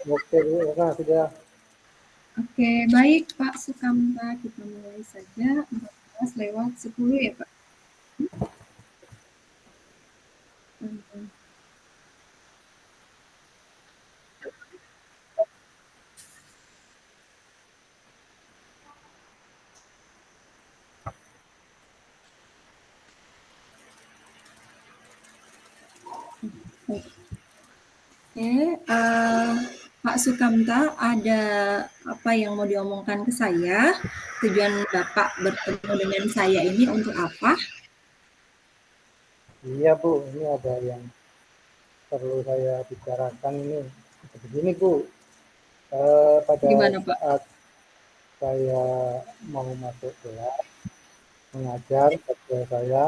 Oke, Bu. Nah, sudah. Oke, baik Pak Sukamta, kita mulai saja. 14:10 ya Pak. Hmm. Oke, Pak Sukamta, ada apa yang mau diomongkan ke saya? Tujuan Bapak bertemu dengan saya ini untuk apa? Iya, Bu. Ini ada yang perlu saya bicarakan ini. Begini, Bu. Pada Gimana Pak? saat saya mau masuk kelas mengajar pada saya,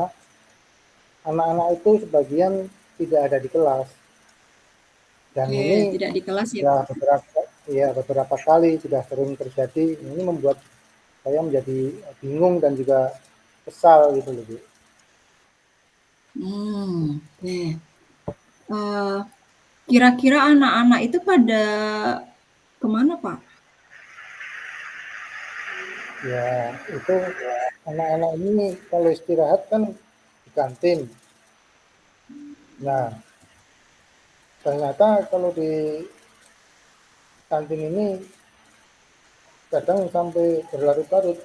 anak-anak itu sebagian tidak ada di kelas. Dan Oke, ini tidak di kelas ya sudah Pak. beberapa kali sudah sering terjadi. Ini membuat saya menjadi bingung dan juga kesal gitu loh, Bu. Oke. Eh, Kira-kira anak-anak itu pada kemana Pak? Ya, itu anak-anak ini kalau istirahat kan di kantin. Nah, ternyata kalau di kantin ini kadang sampai berlarut-larut.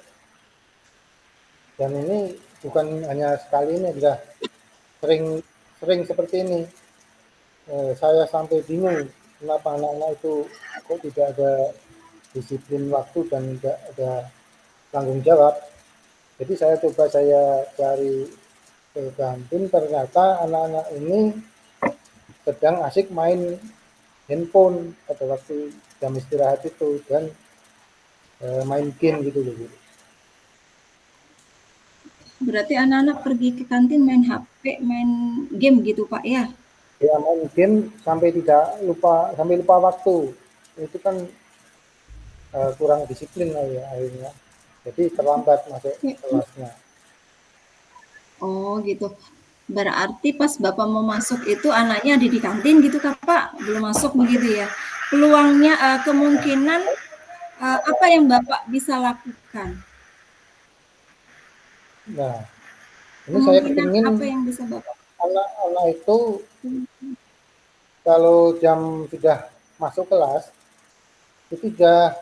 Dan ini bukan hanya sekali ini, sudah sering sering seperti ini. Saya sampai bingung kenapa anak-anak itu kok tidak ada disiplin waktu dan tidak ada tanggung jawab. Jadi saya cari ke kantin, ternyata anak-anak ini sedang asik main handphone pada waktu jam istirahat itu dan main game gitu loh, Bu. Berarti anak-anak pergi ke kantin main HP, main game gitu Pak ya? Ya main game sampai lupa waktu. Itu kan kurang disiplin lah ya akhirnya. Jadi terlambat masuk kelasnya. Oh gitu. Berarti pas Bapak mau masuk itu anaknya ada di kantin gitu Kak Pak? Belum masuk begitu ya? Peluangnya kemungkinan apa yang Bapak bisa lakukan? Nah, ini saya Kemungkinan kepingin apa yang bisa Bapak anak-anak itu lakukan? kalau jam sudah masuk kelas itu sudah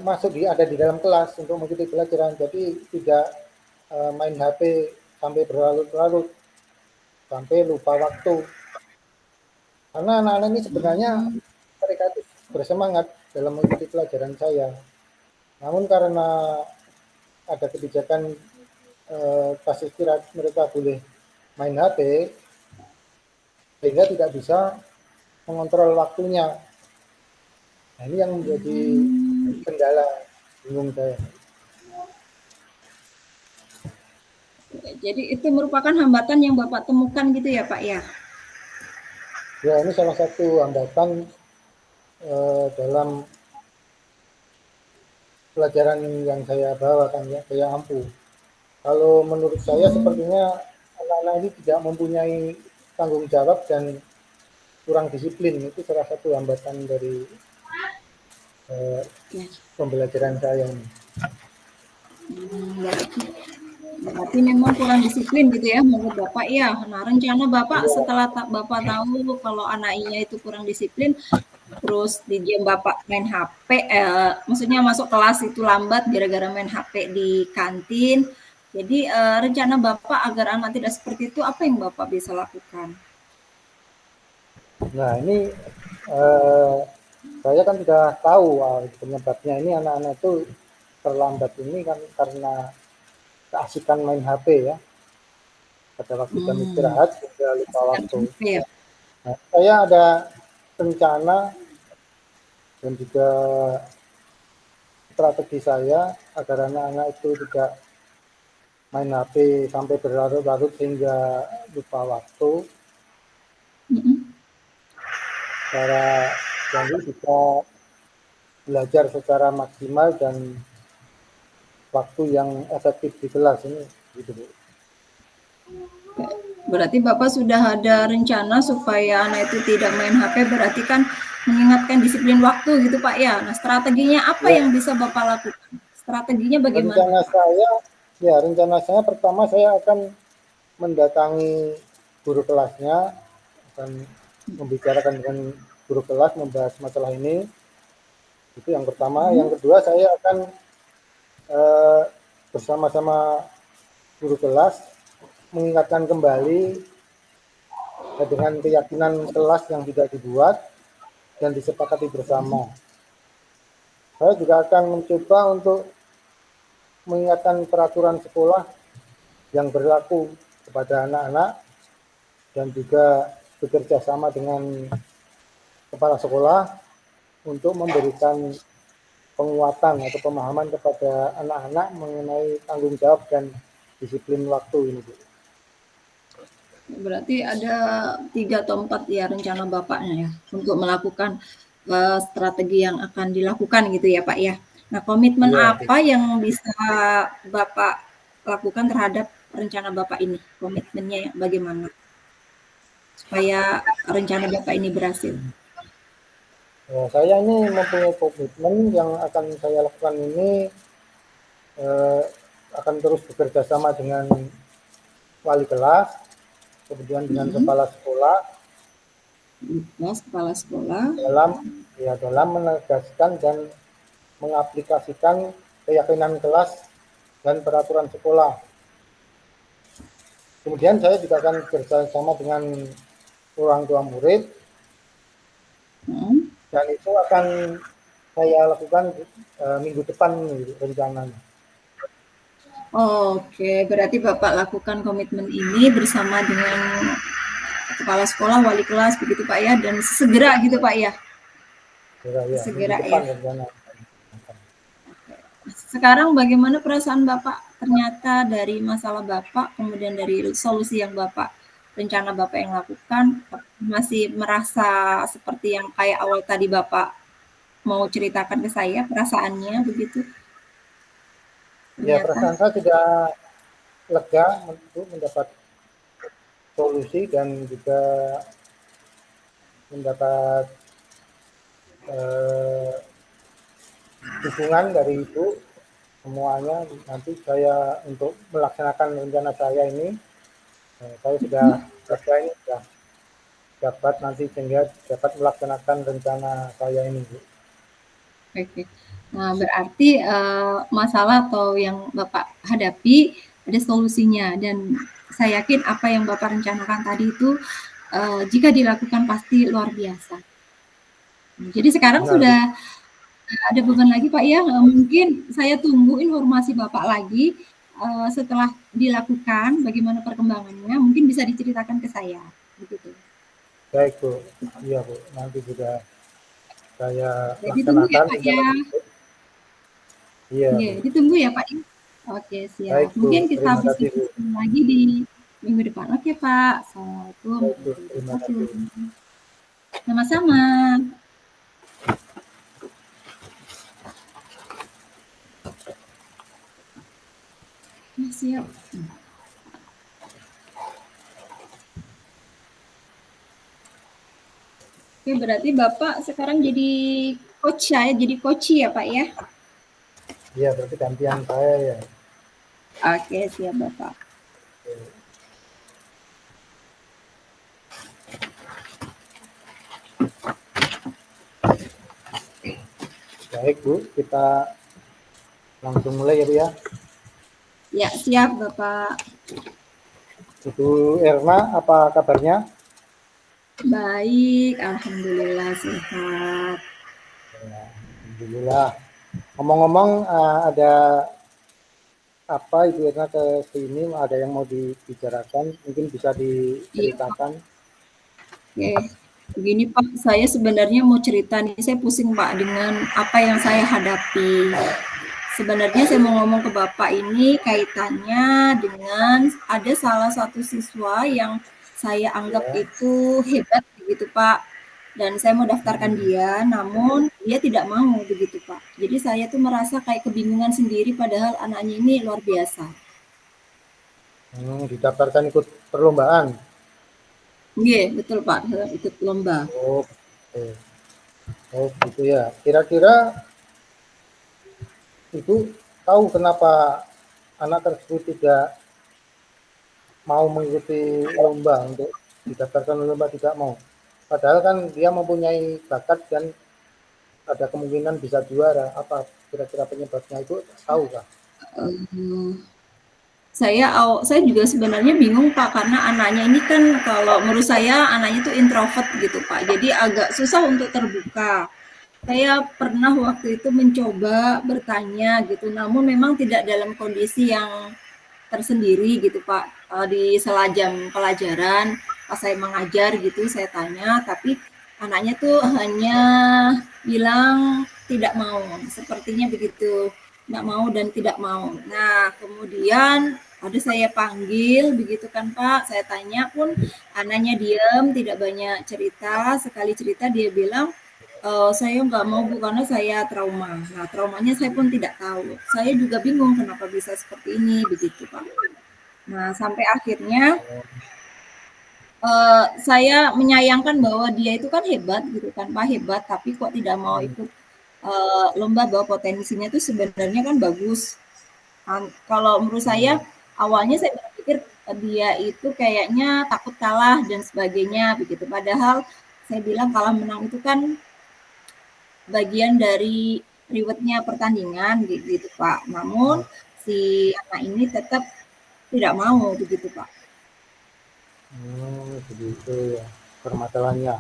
masuk ada di dalam kelas untuk mengikuti pelajaran. Jadi tidak main HP sampai berlarut-larut sampai lupa waktu. Karena anak-anak ini sebenarnya Hmm, mereka itu bersemangat dalam mengikuti pelajaran saya. Namun karena ada kebijakan pas istirahat mereka boleh main HP, sehingga tidak bisa mengontrol waktunya. Nah, ini yang menjadi kendala, bingung saya. jadi itu merupakan hambatan yang Bapak temukan gitu ya Pak ya? Ya, ini salah satu hambatan dalam pelajaran yang saya bawakan ya, saya ampuh. Kalau menurut saya Hmm, sepertinya anak-anak ini tidak mempunyai tanggung jawab dan kurang disiplin. Itu salah satu hambatan dari eh, ya. pembelajaran saya ini. Berarti Berarti memang kurang disiplin gitu ya menurut Bapak ya. Nah, rencana Bapak Iya, setelah Bapak tahu kalau anaknya itu kurang disiplin, terus di jam Bapak main HP, maksudnya masuk kelas itu lambat gara-gara main HP di kantin. Jadi rencana Bapak agar anak tidak seperti itu, apa yang Bapak bisa lakukan? nah ini eh, saya kan sudah tahu penyebabnya ini anak-anak itu terlambat ini kan karena keasikan main HP ya pada waktu jam Hmm, istirahat sudah lupa kasihkan waktu. HP ya. Nah, saya ada rencana dan juga strategi saya agar anak-anak itu tidak main HP sampai berlarut-larut sehingga lupa waktu. Mm-mm. Cara jadi bisa belajar secara maksimal dan waktu yang efektif di kelas ini gitu Bu. Berarti Bapak sudah ada rencana supaya anak itu tidak main HP, berarti kan mengingatkan disiplin waktu gitu Pak ya. Nah, strateginya apa Ya, yang bisa Bapak lakukan? Strateginya bagaimana rencana Pak? saya, ya rencana saya pertama saya akan mendatangi guru kelasnya, akan membicarakan dengan guru kelas membahas masalah ini. Itu yang pertama. Yang Hmm. kedua saya akan eh, bersama-sama guru kelas mengingatkan kembali dengan keyakinan kelas yang tidak dibuat dan disepakati bersama. Saya juga akan mencoba untuk mengingatkan peraturan sekolah yang berlaku kepada anak-anak dan juga bekerja sama dengan kepala sekolah untuk memberikan penguatan atau pemahaman kepada anak-anak mengenai tanggung jawab dan disiplin waktu ini, Bu. Berarti ada 3 atau 4 ya rencana Bapaknya ya untuk melakukan strategi yang akan dilakukan gitu ya Pak ya. Nah, komitmen Iya, Bu. apa yang bisa Bapak lakukan terhadap rencana Bapak ini? Komitmennya bagaimana supaya rencana Bapak ini berhasil? Ya, saya ini mempunyai komitmen yang akan saya lakukan ini eh, akan terus bekerja sama dengan wali kelas, kemudian dengan Hmm. kepala sekolah Mas kepala sekolah. dalam menegaskan dan mengaplikasikan keyakinan kelas dan peraturan sekolah. Kemudian saya juga akan bekerjasama dengan orang tua murid Hmm. dan itu akan saya lakukan minggu depan rencananya. Oke, berarti Bapak lakukan komitmen ini bersama dengan kepala sekolah, wali kelas, begitu Pak ya, dan segera gitu Pak ya, Ya, minggu segera depan ya. rencana. Sekarang bagaimana perasaan Bapak? Ternyata dari masalah Bapak, kemudian dari solusi yang Bapak, rencana Bapak yang lakukan, masih merasa seperti yang kayak awal tadi Bapak mau ceritakan ke saya, perasaannya begitu? Ya, Ternyata. perasaan saya sudah lega untuk mendapat solusi dan juga mendapat eh, dukungan dari ibu semuanya. Nanti saya untuk melaksanakan rencana saya ini, saya sudah lega ini sudah dapat nanti sehingga dapat melaksanakan rencana saya ini, Bu. Oke. Nah, berarti masalah atau yang Bapak hadapi ada solusinya dan saya yakin apa yang Bapak rencanakan tadi itu jika dilakukan pasti luar biasa. Jadi sekarang Benar, Bu. sudah ada beban lagi Pak ya, mungkin saya tunggu informasi Bapak lagi setelah dilakukan bagaimana perkembangannya, mungkin bisa diceritakan ke saya, begitu. Baik, Bu. Iya, Bu. Nanti juga saya Jadi tunggu ya laksanakan Pak ya. rencana tersebut. Iya, Iya, Bu. ditunggu ya Pak ya. Oke, siap. Baik, Mungkin Bu. kita Terima bisa kasih, Bu. ketemu lagi di minggu depan. Oke, Pak. Assalamualaikum Baik, Bu. warahmatullahi Terima wabarakatuh. kasih. Sama-sama. Ya, siap. Oke, berarti Bapak sekarang jadi coach ya, jadi coach ya, Pak ya? Iya, berarti gantian saya ya. Oke, siap Bapak. Baik, Bu. Kita langsung mulai ya, Bu ya. Ya, siap Bapak. Ibu Erna, apa kabarnya? Baik, Alhamdulillah sehat. Ya, alhamdulillah. Ngomong-ngomong, ada apa Ibu Erna ke sini? Ada yang mau dibicarakan? Mungkin bisa Iya, Pak. diceritakan. Oke. Begini Pak, saya sebenarnya mau cerita nih, saya pusing Pak dengan apa yang saya hadapi. Sebenarnya saya mau ngomong ke Bapak ini kaitannya dengan ada salah satu siswa yang saya anggap Ya. itu hebat begitu Pak. Dan saya mau daftarkan dia, namun dia tidak mau begitu Pak. Jadi saya tuh merasa kayak kebingungan sendiri padahal anaknya ini luar biasa. Didaftarkan ikut perlombaan. Iya, betul Pak, ikut lomba. Oh, oke. Oh gitu ya. Kira-kira ibu tahu kenapa anak tersebut tidak mau mengikuti lomba untuk didaftarkan lomba tidak mau. Padahal kan dia mempunyai bakat dan ada kemungkinan bisa juara. Apa kira-kira penyebabnya itu tahu kah? Eee, saya juga sebenarnya bingung Pak, karena anaknya ini kan kalau menurut saya anaknya itu introvert gitu Pak, jadi agak susah untuk terbuka. Saya pernah waktu itu mencoba bertanya gitu, namun memang tidak dalam kondisi yang tersendiri gitu Pak. Di sela jam pelajaran, pas saya mengajar gitu, saya tanya, tapi anaknya tuh hanya bilang tidak mau, sepertinya begitu, tidak mau dan tidak mau. Nah, kemudian ada saya panggil begitu kan Pak, saya tanya pun anaknya diam, tidak banyak cerita, sekali cerita dia bilang, saya nggak mau Bu, karena saya trauma. Nah, traumanya saya pun tidak tahu. Saya juga bingung kenapa bisa seperti ini, begitu Pak. Nah, sampai akhirnya saya menyayangkan bahwa dia itu kan hebat gitu kan Pak, hebat, tapi kok tidak mau Hmm. ikut lomba, bahwa potensinya itu sebenarnya kan bagus. Kalau menurut saya Hmm. awalnya saya berpikir dia itu kayaknya takut kalah dan sebagainya begitu. Padahal saya bilang kalah menang itu kan bagian dari riwetnya pertandingan gitu Pak. Namun si anak ini tetap tidak mau begitu Pak. Begitu ya permasalahannya.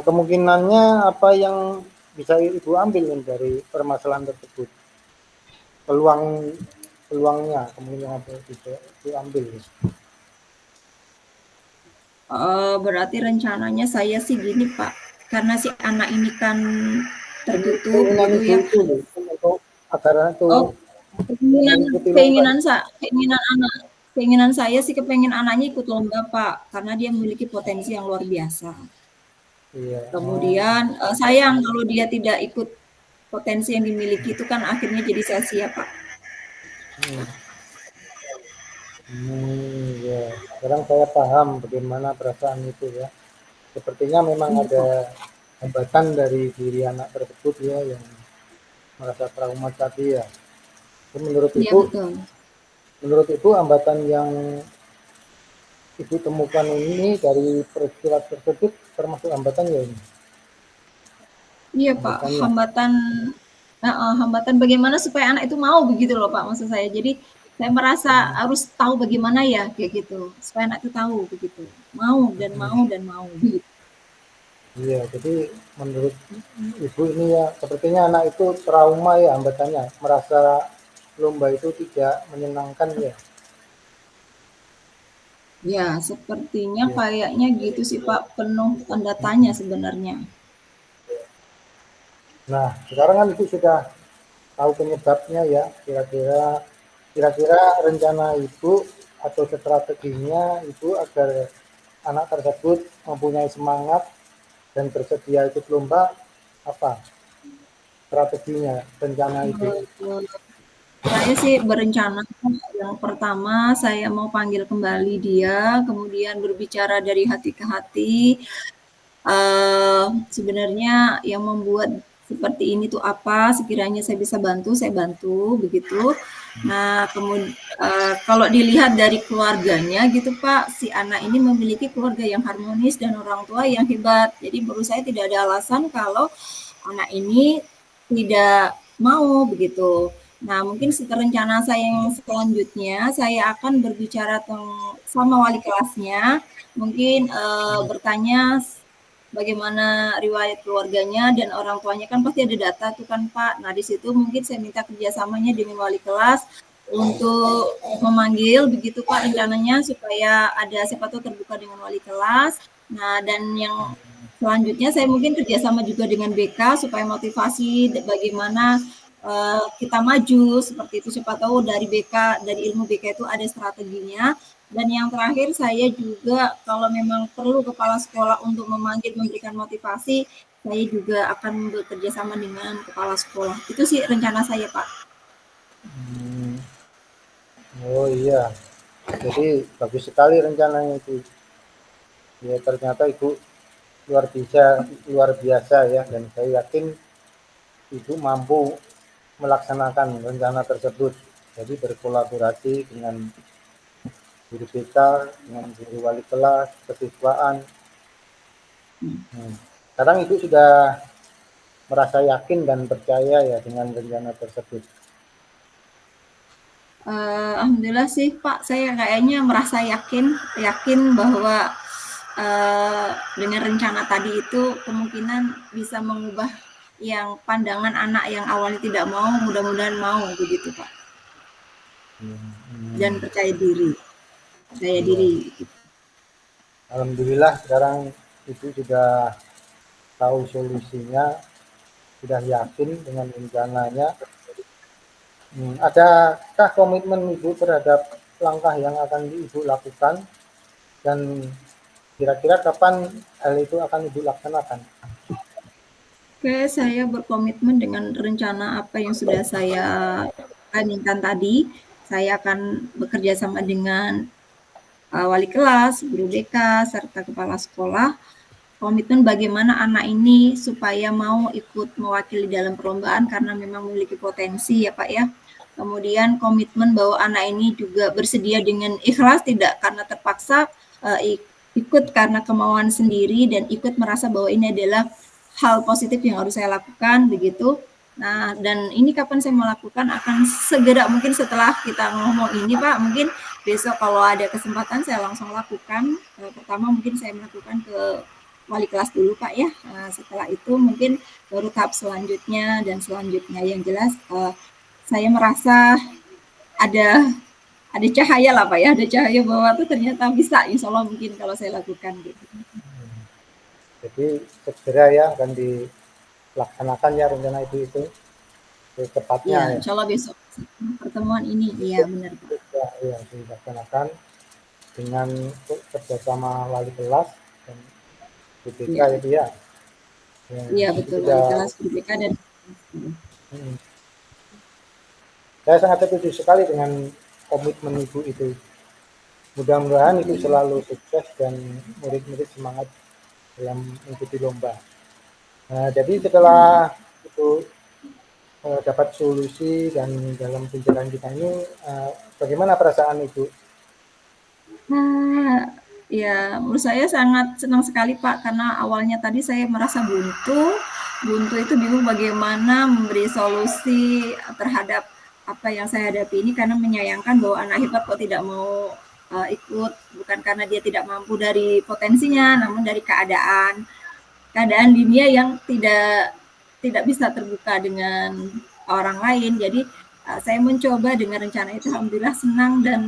Kemungkinannya apa yang bisa ibu ambil nih dari permasalahan tersebut? Peluang peluangnya kemungkinan apa bisa diambil? Berarti rencananya saya sih gini Pak, karena si anak ini kan tertutup Keinginan gitu ibu ya. itu loh, untuk agar itu Oh, keinginan mengikuti lomba. keinginan sa keinginan anak keinginan saya sih kepengen anaknya ikut lomba Pak, karena dia memiliki potensi yang luar biasa. Iya. Kemudian sayang kalau dia tidak ikut potensi yang dimiliki itu kan akhirnya jadi sia-sia Pak. Hmm. Ya. Sekarang saya paham bagaimana perasaan itu ya. Sepertinya memang Iya ada Pak. hambatan dari diri anak tersebut ya yang merasa trauma tadi ya. Iya betul. Menurut ibu hambatan yang ibu temukan ini dari peristiwa tersebut termasuk hambatan ya ini, Iya Pak, hambatannya. hambatan hambatan bagaimana supaya anak itu mau begitu loh Pak, maksud saya. Jadi saya merasa harus tahu bagaimana ya kayak gitu, supaya anak itu tahu begitu. Mau dan mau begitu. Iya, jadi menurut ibu ini ya sepertinya anak itu trauma ya hambatannya, merasa lomba itu tidak menyenangkan ya. Ya, sepertinya Ya. kayaknya gitu sih Pak, penuh tanda tanya sebenarnya. Nah, sekarang kan ibu sudah tahu penyebabnya ya, kira-kira rencana ibu atau strateginya ibu agar anak tersebut mempunyai semangat dan bersedia ikut lomba apa strateginya, rencana ibu. Eh, Saya sih berencana yang pertama saya mau panggil kembali dia, kemudian berbicara dari hati ke hati. Sebenarnya yang membuat seperti ini tuh apa, sekiranya saya bisa bantu, saya bantu, begitu. Nah, kalau dilihat dari keluarganya gitu Pak, si anak ini memiliki keluarga yang harmonis dan orang tua yang hebat. Jadi menurut saya tidak ada alasan kalau anak ini tidak mau begitu. Nah, mungkin rencana saya yang selanjutnya, saya akan berbicara sama wali kelasnya, mungkin bertanya bagaimana riwayat keluarganya dan orang tuanya kan pasti ada data tuh kan Pak. Nah di situ mungkin saya minta kerjasamanya dengan wali kelas untuk memanggil begitu Pak rencananya supaya ada siapa tahu terbuka dengan wali kelas. Nah dan yang selanjutnya saya mungkin kerjasama juga dengan BK supaya motivasi bagaimana kita maju seperti itu. Siapa tahu dari BK, dari ilmu BK itu ada strateginya. Dan yang terakhir saya juga kalau memang perlu kepala sekolah untuk memanggil memberikan motivasi, saya juga akan bekerja sama dengan kepala sekolah. Itu sih rencana saya, Pak. Hmm, oh iya, jadi bagus sekali rencananya itu. Ya ternyata ibu luar biasa ya, dan saya yakin Ibu mampu melaksanakan rencana tersebut. Jadi berkolaborasi dengan guru BK, dengan guru wali kelas, kesiswaan. Sekarang Ibu sudah merasa yakin dan percaya ya dengan rencana tersebut. Alhamdulillah sih Pak, saya kayaknya merasa yakin bahwa dengan rencana tadi itu kemungkinan bisa mengubah yang pandangan anak yang awalnya tidak mau, mudah-mudahan mau begitu Pak. Dan percaya Iya. diri. Alhamdulillah sekarang Ibu sudah tahu solusinya, sudah yakin dengan rencananya. Adakah komitmen Ibu terhadap langkah yang akan Ibu lakukan, dan kira-kira kapan hal itu akan Ibu laksanakan? Oke, saya berkomitmen dengan rencana apa yang sudah saya planning-kan tadi. Saya akan bekerja sama dengan wali kelas, guru BK, serta kepala sekolah. Komitmen bagaimana anak ini supaya mau ikut mewakili dalam perlombaan karena memang memiliki potensi ya Pak ya. Kemudian komitmen bahwa anak ini juga bersedia dengan ikhlas, tidak karena terpaksa, ikut karena kemauan sendiri dan ikut merasa bahwa ini adalah hal positif yang harus saya lakukan begitu. Nah, dan ini kapan saya mau lakukan akan segera mungkin setelah kita ngomong ini Pak, mungkin besok kalau ada kesempatan saya langsung lakukan. Pertama mungkin saya melakukan ke wali kelas dulu Pak ya. Setelah itu mungkin baru tahap selanjutnya dan selanjutnya. Yang jelas saya merasa ada cahaya lah Pak ya, ada cahaya bahwa itu ternyata bisa, insya Allah mungkin kalau saya lakukan gitu. Jadi segera ya akan dilaksanakan ya rencana itu secepatnya Iya, ya. insya Allah besok pertemuan ini, iya benar Pak. Ya, dilaksanakan dengan kerjasama wali kelas dan BPK Iya, itu ya. Ya, iya itu betul wali sudah. kelas BPK dan Hmm, saya sangat setuju sekali dengan komitmen Ibu itu. Mudah-mudahan itu selalu sukses dan murid-murid semangat dalam mengikuti lomba. Nah, jadi setelah itu dapat solusi dan dalam pikiran kita ini, bagaimana perasaan Ibu? Nah, ya menurut saya sangat senang sekali Pak, karena awalnya tadi saya merasa buntu itu bingung bagaimana memberi solusi terhadap apa yang saya hadapi ini, karena menyayangkan bahwa anak hebat kok tidak mau ikut, bukan karena dia tidak mampu dari potensinya, namun dari keadaan dunia yang tidak bisa terbuka dengan orang lain. Jadi saya mencoba dengan rencana itu, alhamdulillah senang dan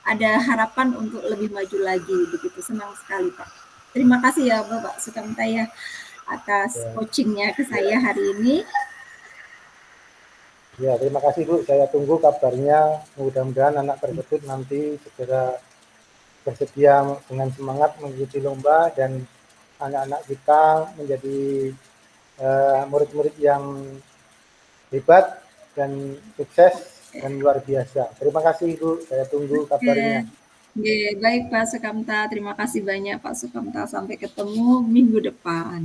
ada harapan untuk lebih maju lagi. Begitu senang sekali Pak. Terima kasih ya Bapak Sukamta ya atas Ya, coachingnya ke saya hari ini. ya, terima kasih Bu. Saya tunggu kabarnya. Mudah-mudahan anak tersebut nanti segera bersedia dengan semangat mengikuti lomba, dan anak-anak kita menjadi murid-murid yang hebat dan sukses dan luar biasa. Terima kasih Ibu. Saya tunggu kabarnya. Oke, baik Pak Sukamta. Terima kasih banyak Pak Sukamta. Sampai ketemu minggu depan.